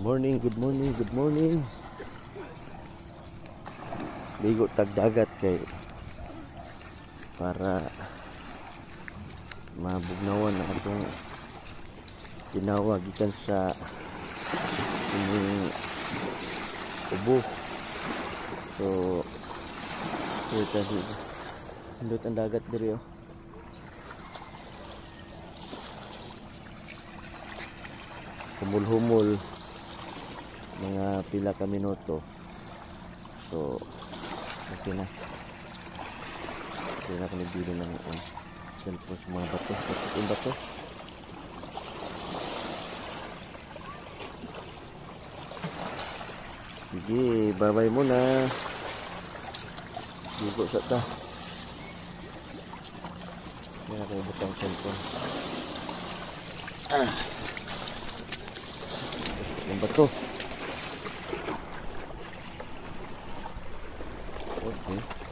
Morning, good morning, good morning. Ligo tagdagat kay para mabugnawan na atong tinawag ikan sa ining ubo. So ito dito. Hindot ang dagat diri oh. Humul-humul mga pila ka minuto. So okay na. Okay na kung nagbili ng cellphone sa mga bato. Yung bato. Sige, bye-bye muna. Ligo sa ta. Yan ako butang cellphone. Yung bato. Okay.